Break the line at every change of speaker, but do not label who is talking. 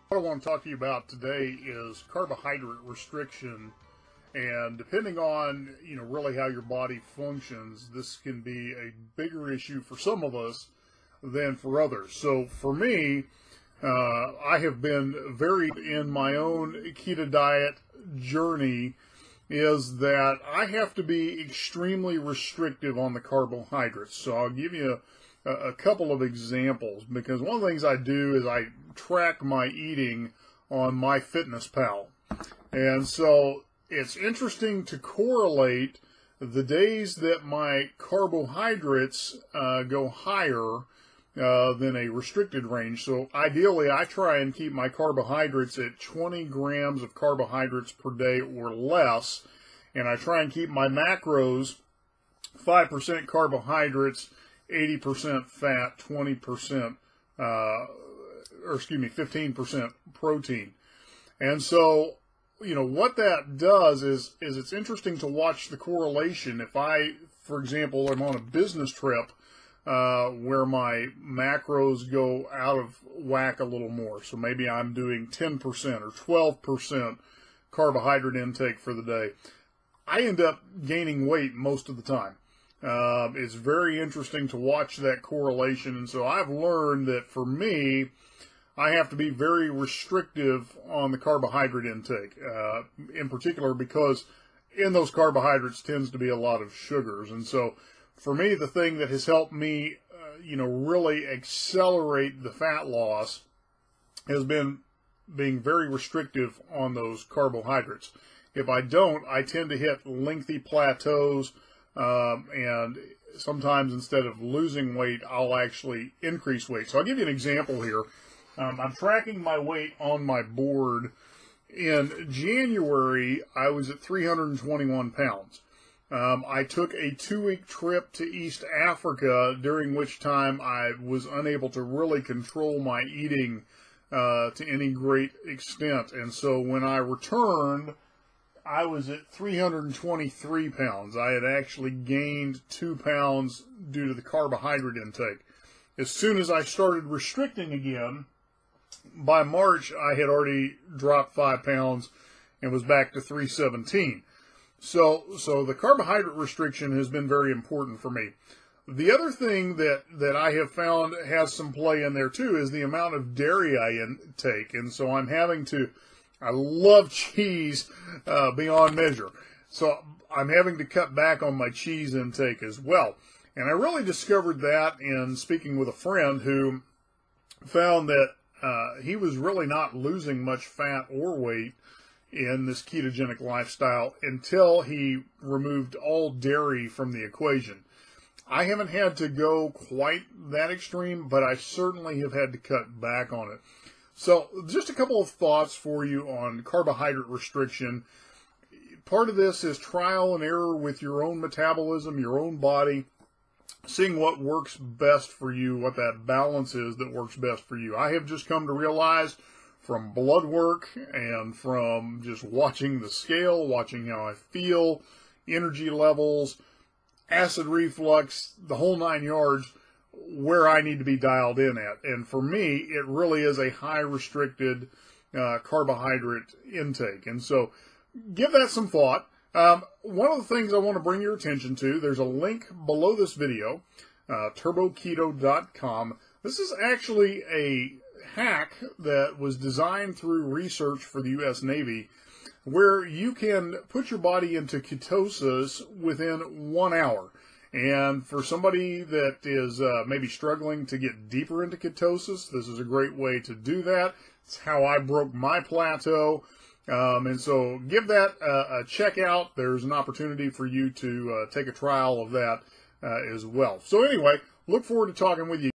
What I want to talk to you about today is carbohydrate restriction, and depending on really how your body functions, this can be a bigger issue for some of us than for others. So for me, I have been very in my own keto diet journey is that I have to be extremely restrictive on the carbohydrates. So I'll give you a couple of examples, because one of the things I do is I track my eating on MyFitnessPal. And so it's interesting to correlate the days that my carbohydrates go higher than a restricted range. So ideally, I try and keep my carbohydrates at 20 grams of carbohydrates per day or less. And I try and keep my macros 5% carbohydrates, 80% fat, 20%, 15% protein. And so, what that does is it's interesting to watch the correlation. If I, for example, am on a business trip where my macros go out of whack a little more, so maybe I'm doing 10% or 12% carbohydrate intake for the day, I end up gaining weight most of the time. It's very interesting to watch that correlation, and so I've learned that for me, I have to be very restrictive on the carbohydrate intake, in particular because in those carbohydrates tends to be a lot of sugars. And so for me, the thing that has helped me, really accelerate the fat loss has been being very restrictive on those carbohydrates. If I don't, I tend to hit lengthy plateaus, and sometimes instead of losing weight, I'll actually increase weight. So I'll give you an example here. I'm tracking my weight on my board. In January, I was at 321 pounds. I took a 2-week trip to East Africa, during which time I was unable to really control my eating to any great extent. And so when I returned, I was at 323 pounds. I had actually gained 2 pounds due to the carbohydrate intake. As soon as I started restricting again, by March, I had already dropped 5 pounds and was back to 317. So the carbohydrate restriction has been very important for me. The other thing that I have found has some play in there too is the amount of dairy I intake. And so I love cheese beyond measure. So I'm having to cut back on my cheese intake as well. And I really discovered that in speaking with a friend who found that he was really not losing much fat or weight in this ketogenic lifestyle until he removed all dairy from the equation. I haven't had to go quite that extreme, but I certainly have had to cut back on it. So just a couple of thoughts for you on carbohydrate restriction. Part of this is trial and error with your own metabolism, your own body, seeing what works best for you, what that balance is that works best for you. I have just come to realize from blood work and from just watching the scale, watching how I feel, energy levels, acid reflux, the whole 9 yards, where I need to be dialed in at. And for me, it really is a high restricted carbohydrate intake. And so give that some thought. One of the things I want to bring your attention to, there's a link below this video, turboketo.com. This is actually a hack that was designed through research for the U.S. Navy, where you can put your body into ketosis within 1 hour. And for somebody that is maybe struggling to get deeper into ketosis, this is a great way to do that. It's how I broke my plateau. And so give that a check out. There's an opportunity for you to take a trial of that as well. So anyway, look forward to talking with you.